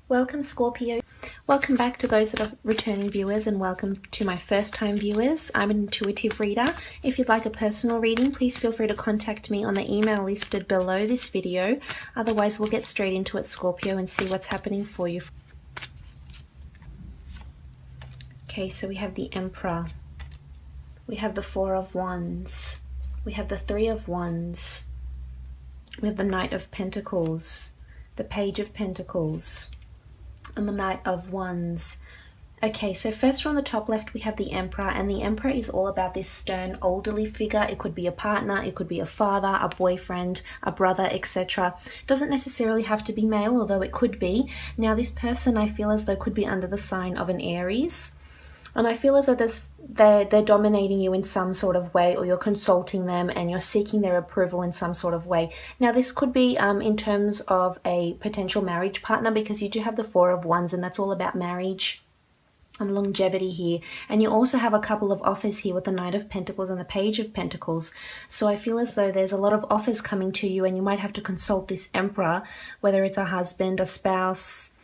Welcome Scorpio. Welcome back to those that are returning viewers, and welcome to my first time viewers. I'm an intuitive reader. If you'd like a personal reading, please feel free to contact me on the email listed below this video. Otherwise, we'll get straight into it, Scorpio, and see what's happening for you. Okay, so we have the Emperor. We have the Four of Wands. We have the Three of Wands. We have the Knight of Pentacles. The Page of Pentacles. And the Knight of Wands. Okay, so first from the top left we have the Emperor, and the Emperor is all about this stern elderly figure. It could be a partner, it could be a father, a boyfriend, a brother, etc. Doesn't necessarily have to be male, although it could be. Now this person, I feel as though, could be under the sign of an Aries. And I feel as though they're dominating you in some sort of way, or you're consulting them and you're seeking their approval in some sort of way. Now, this could be in terms of a potential marriage partner, because you do have the Four of Wands, and that's all about marriage and longevity here. And you also have a couple of offers here with the Knight of Pentacles and the Page of Pentacles. So I feel as though there's a lot of offers coming to you, and you might have to consult this Emperor, whether it's a husband, a spouse,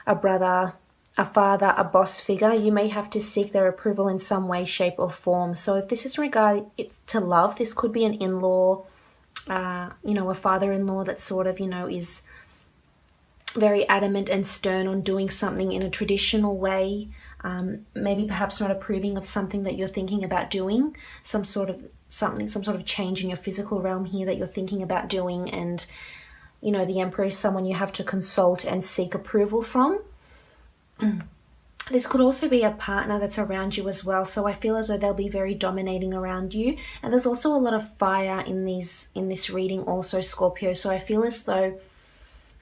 a brother, a father, a boss figure. You may have to seek their approval in some way, shape or form. So if this is regarding to love, this could be an in-law, a father-in-law that sort of, is very adamant and stern on doing something in a traditional way. Maybe perhaps not approving of something that you're thinking about doing, some sort of change in your physical realm here that you're thinking about doing. And, the Emperor is someone you have to consult and seek approval from. This could also be a partner that's around you as well, so I feel as though they'll be very dominating around you. And there's also a lot of fire in this reading also, Scorpio, so I feel as though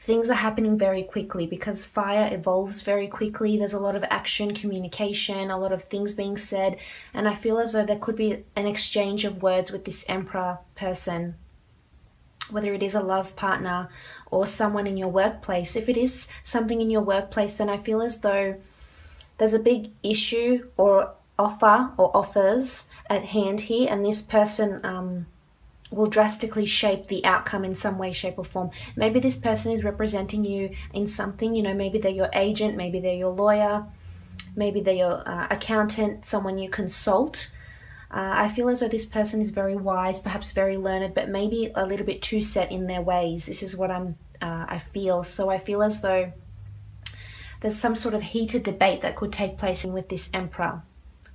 things are happening very quickly, because fire evolves very quickly. There's a lot of action, communication, a lot of things being said, and I feel as though there could be an exchange of words with this Emperor person, whether it is a love partner or someone in your workplace. If it is something in your workplace, then I feel as though there's a big issue or offer or offers at hand here, and this person will drastically shape the outcome in some way, shape or form. Maybe this person is representing you in something, maybe they're your agent, maybe they're your lawyer, maybe they're your accountant, someone you consult. I feel as though this person is very wise, perhaps very learned, but maybe a little bit too set in their ways. This is what I feel. So I feel as though there's some sort of heated debate that could take place with this Emperor.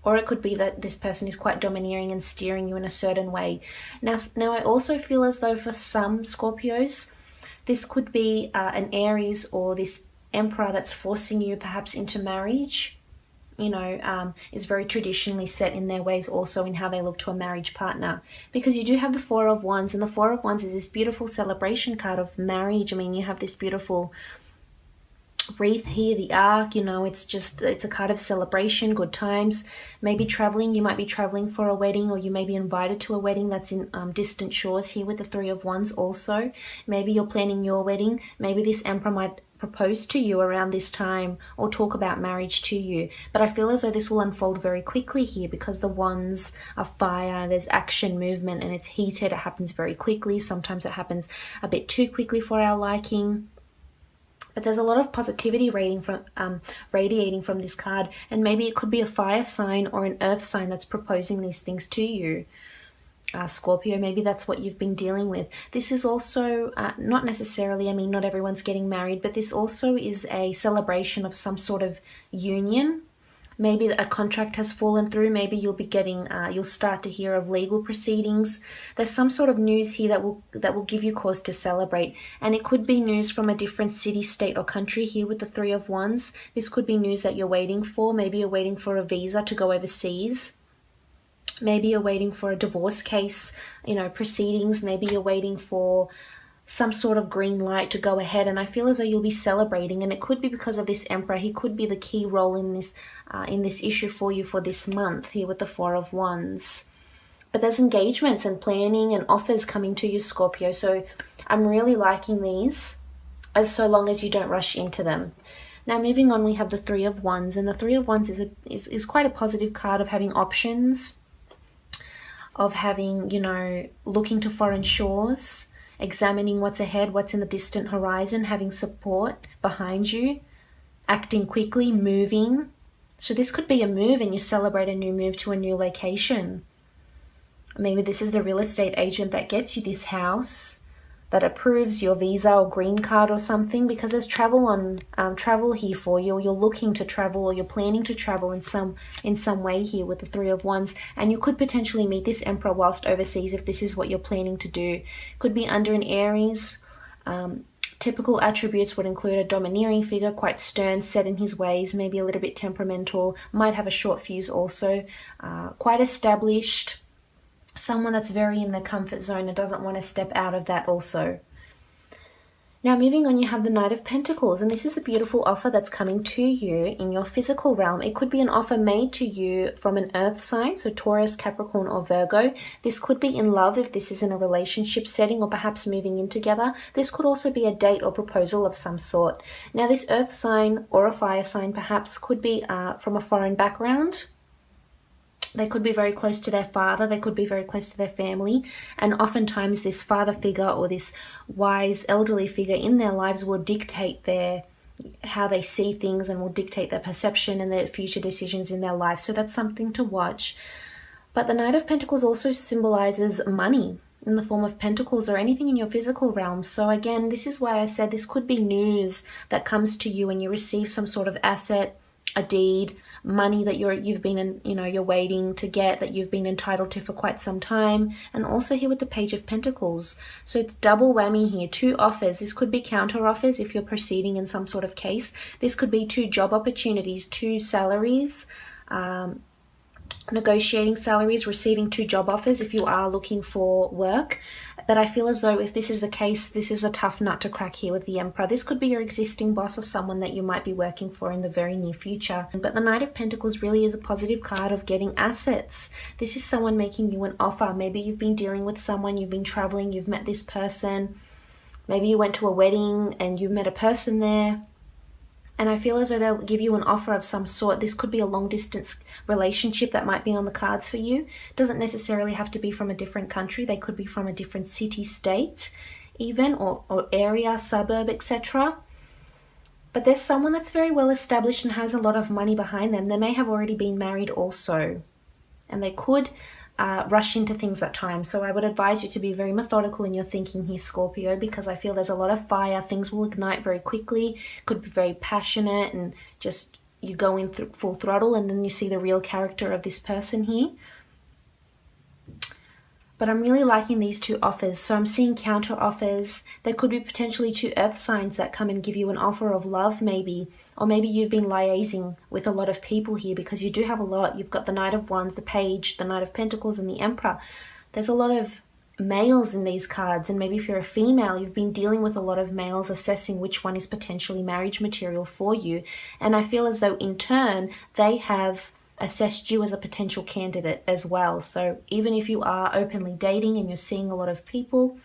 Or it could be that this person is quite domineering and steering you in a certain way. Now I also feel as though for some Scorpios, this could be an Aries or this Emperor that's forcing you perhaps into marriage. Is very traditionally set in their ways also in how they look to a marriage partner. Because you do have the Four of Wands, and the Four of Wands is this beautiful celebration card of marriage. I mean, you have this beautiful wreath here, the arc, it's a card of celebration, good times. Maybe traveling, you might be traveling for a wedding, or you may be invited to a wedding that's in distant shores here with the Three of Wands also. Maybe you're planning your wedding. Maybe this Emperor might propose to you around this time or talk about marriage to you. But I feel as though this will unfold very quickly here, because the wands are fire, there's action, movement, and it's heated. It happens very quickly. Sometimes it happens a bit too quickly for our liking. But there's a lot of positivity radiating from this card, and maybe it could be a fire sign or an earth sign that's proposing these things to you. Scorpio, maybe that's what you've been dealing with. This is also not necessarily, not everyone's getting married, but this also is a celebration of some sort of union. Maybe a contract has fallen through. Maybe you'll be getting, you'll start to hear of legal proceedings. There's some sort of news here that will give you cause to celebrate. And it could be news from a different city, state or country here with the Three of Wands. This could be news that you're waiting for. Maybe you're waiting for a visa to go overseas. Maybe you're waiting for a divorce case, proceedings. Maybe you're waiting for some sort of green light to go ahead. And I feel as though you'll be celebrating. And it could be because of this Emperor. He could be the key role in this issue for you for this month here with the Four of Wands. But there's engagements and planning and offers coming to you, Scorpio. So I'm really liking these, as so long as you don't rush into them. Now moving on, we have the Three of Wands. And the Three of Wands is quite a positive card of having options, of having, looking to foreign shores. examining what's ahead, what's in the distant horizon, having support behind you, acting quickly, moving. So this could be a move, and you celebrate a new move to a new location. Maybe this is the real estate agent that gets you this house, that approves your visa or green card or something, because there's travel here for you, or you're looking to travel, or you're planning to travel in some way here with the Three of Wands. And you could potentially meet this Emperor whilst overseas if this is what you're planning to do. Could be under an Aries. Typical attributes would include a domineering figure, quite stern, set in his ways, maybe a little bit temperamental, might have a short fuse also, quite established, someone that's very in the comfort zone and doesn't want to step out of that also. Now moving on, you have the Knight of Pentacles, and this is a beautiful offer that's coming to you in your physical realm. It could be an offer made to you from an earth sign, so Taurus, Capricorn or Virgo. This could be in love if this is in a relationship setting, or perhaps moving in together. This could also be a date or proposal of some sort. Now this earth sign or a fire sign perhaps could be from a foreign background. They could be very close to their father, they could be very close to their family, and oftentimes this father figure or this wise elderly figure in their lives will dictate how they see things, and will dictate their perception and their future decisions in their life. So that's something to watch. But the Knight of Pentacles also symbolizes money in the form of pentacles, or anything in your physical realm. So again, this is why I said this could be news that comes to you when you receive some sort of asset, a deed, money that you're waiting to get, that you've been entitled to for quite some time. And also here with the Page of Pentacles, so it's double whammy here, 2 offers. This could be counter offers if you're proceeding in some sort of case. This could be 2 job opportunities, 2 salaries, negotiating salaries, receiving 2 job offers if you are looking for work. But I feel as though if this is the case, this is a tough nut to crack here with the Emperor. This could be your existing boss or someone that you might be working for in the very near future. But the Knight of Pentacles really is a positive card of getting assets. This is someone making you an offer. Maybe you've been dealing with someone, you've been traveling, you've met this person. Maybe you went to a wedding and you met a person there. And I feel as though they'll give you an offer of some sort. This could be a long distance relationship that might be on the cards for you. It doesn't necessarily have to be from a different country. They could be from a different city, state even, or area, suburb, etc. But there's someone that's very well established and has a lot of money behind them. They may have already been married also. And they could rush into things at times. So I would advise you to be very methodical in your thinking here, Scorpio, because I feel there's a lot of fire. Things will ignite very quickly. Could be very passionate, and just you go in full throttle, and then you see the real character of this person here. But I'm really liking these 2 offers. So I'm seeing counter offers. There could be potentially 2 earth signs that come and give you an offer of love maybe. Or maybe you've been liaising with a lot of people here, because you do have a lot. You've got the Knight of Wands, the Page, the Knight of Pentacles and the Emperor. There's a lot of males in these cards. And maybe if you're a female, you've been dealing with a lot of males, assessing which one is potentially marriage material for you. And I feel as though in turn, they have assessed you as a potential candidate as well. So even if you are openly dating and you're seeing a lot of people,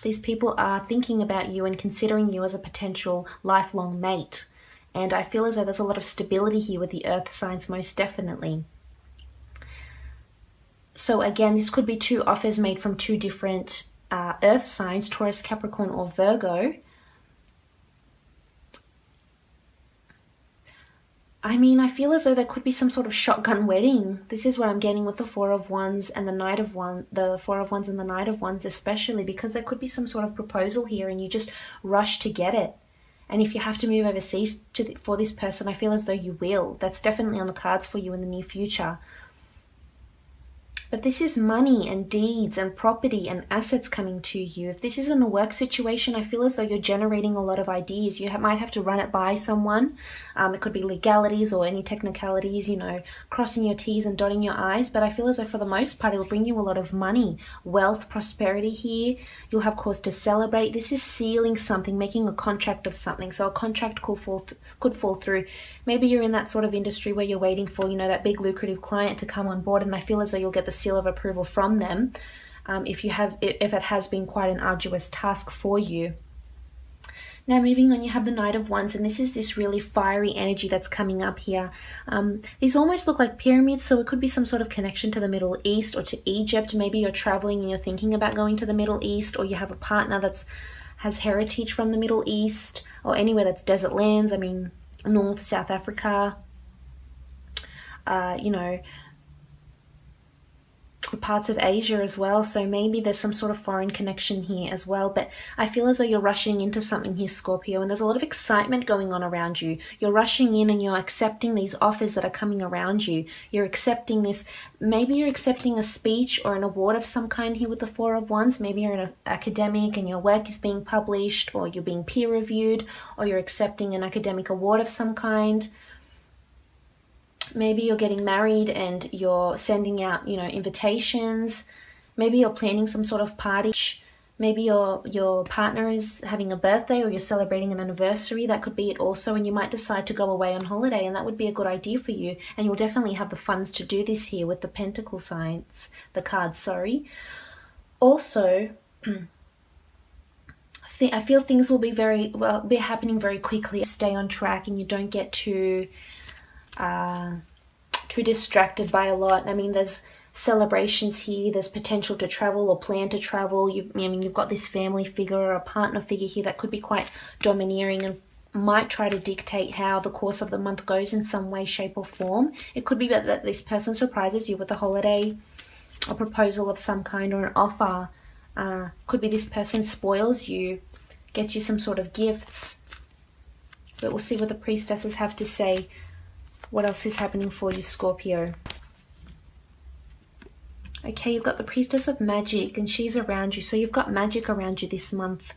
these people are thinking about you and considering you as a potential lifelong mate. And I feel as though there's a lot of stability here with the earth signs, most definitely. So again, this could be 2 offers made from 2 different earth signs, Taurus, Capricorn or Virgo. I mean, I feel as though there could be some sort of shotgun wedding. This is what I'm getting with the 4 of Wands and the Knight of Wands, the 4 of Wands and the Knight of Wands especially, because there could be some sort of proposal here and you just rush to get it. And if you have to move overseas for this person, I feel as though you will. That's definitely on the cards for you in the near future. But this is money and deeds and property and assets coming to you. If this isn't a work situation, I feel as though you're generating a lot of ideas. You might have to run it by someone. It could be legalities or any technicalities, you know, crossing your T's and dotting your I's. But I feel as though for the most part, it'll bring you a lot of money, wealth, prosperity here. You'll have cause to celebrate. This is sealing something, making a contract of something. So a contract could fall through. Maybe you're in that sort of industry where you're waiting for, you know, that big lucrative client to come on board, and I feel as though you'll get the seal of approval from them if it has been quite an arduous task for you. Now moving on, you have the Knight of Wands, and this is this really fiery energy that's coming up here. These almost look like pyramids, so it could be some sort of connection to the Middle East or to Egypt. Maybe you're traveling and you're thinking about going to the Middle East, or you have a partner that's has heritage from the Middle East, or anywhere that's desert lands. I mean, North, South Africa, you know, parts of Asia as well. So maybe there's some sort of foreign connection here as well, but I feel as though you're rushing into something here, Scorpio, and there's a lot of excitement going on around you. You're rushing in and you're accepting these offers that are coming around you. You're accepting this. Maybe you're accepting a speech or an award of some kind here with the Four of Wands. Maybe you're an academic and your work is being published, or you're being peer reviewed, or you're accepting an academic award of some kind. Maybe you're getting married and you're sending out, you know, invitations. Maybe you're planning some sort of party. Maybe your partner is having a birthday, or you're celebrating an anniversary. That could be it also. And you might decide to go away on holiday, and that would be a good idea for you. And you'll definitely have the funds to do this here with the Pentacle signs, the cards, sorry. Also, I feel things will be be happening very quickly. Stay on track and you don't get too distracted by a lot. I mean, there's celebrations here, there's potential to travel or plan to travel. You've got this family figure or a partner figure here that could be quite domineering and might try to dictate how the course of the month goes in some way, shape or form. It could be that this person surprises you with a holiday, a proposal of some kind, or an offer. Could be this person spoils you, gets you some sort of gifts. But we'll see what the priestesses have to say. What else is happening for you, Scorpio? Okay, you've got the Priestess of Magic, and she's around you. So you've got magic around you this month,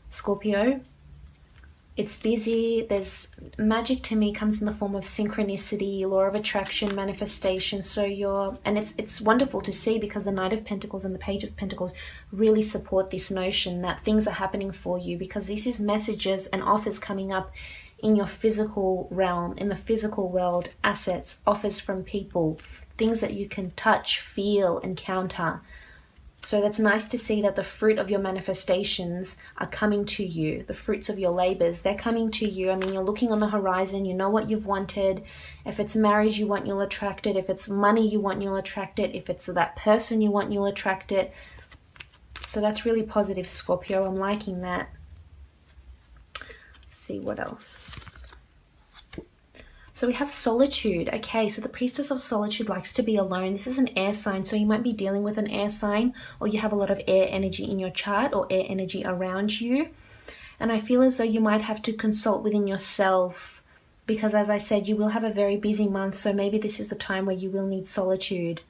Scorpio. It's busy. There's magic, to me, comes in the form of synchronicity, law of attraction, manifestation. So it's wonderful to see, because the Knight of Pentacles and the Page of Pentacles really support this notion that things are happening for you, because this is messages and offers coming up in your physical realm, in the physical world, assets, offers from people, things that you can touch, feel, encounter. So that's nice to see that the fruit of your manifestations are coming to you. The fruits of your labors, they're coming to you. I mean, you're looking on the horizon, you know what you've wanted. If it's marriage you want, you'll attract it. If it's money you want, you'll attract it. If it's that person you want, you'll attract it. So that's really positive, Scorpio. I'm liking that. See what else. So we have solitude. Okay, so the Priestess of Solitude likes to be alone. This is an air sign, so you might be dealing with an air sign, or you have a lot of air energy in your chart, or air energy around you. And I feel as though you might have to consult within yourself, because as I said, you will have a very busy month, so maybe this is the time where you will need solitude.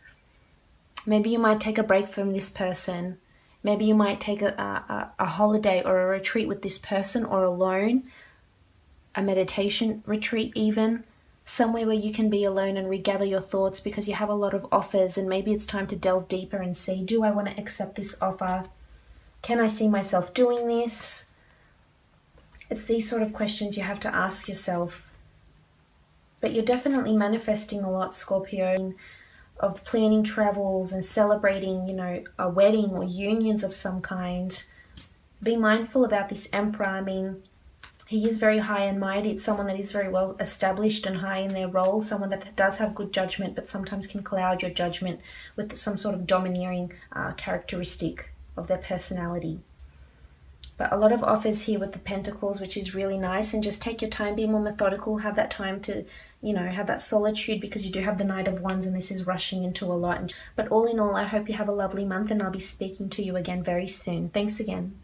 Maybe you might take a break from this person. Maybe you might take a holiday or a retreat with this person, or alone. A meditation retreat even, somewhere where you can be alone and regather your thoughts, because you have a lot of offers, and maybe it's time to delve deeper and see, do I want to accept this offer? Can I see myself doing this? It's these sort of questions you have to ask yourself. But you're definitely manifesting a lot, Scorpio, of planning travels and celebrating, you know, a wedding or unions of some kind. Be mindful about this Emperor. I mean, he is very high and mighty. It's someone that is very well established and high in their role, someone that does have good judgment, but sometimes can cloud your judgment with some sort of domineering characteristic of their personality. But a lot of offers here with the Pentacles, which is really nice. And just take your time, be more methodical, have that time to, you know, have that solitude, because you do have the Knight of Wands and this is rushing into a lot. But all in all, I hope you have a lovely month, and I'll be speaking to you again very soon. Thanks again.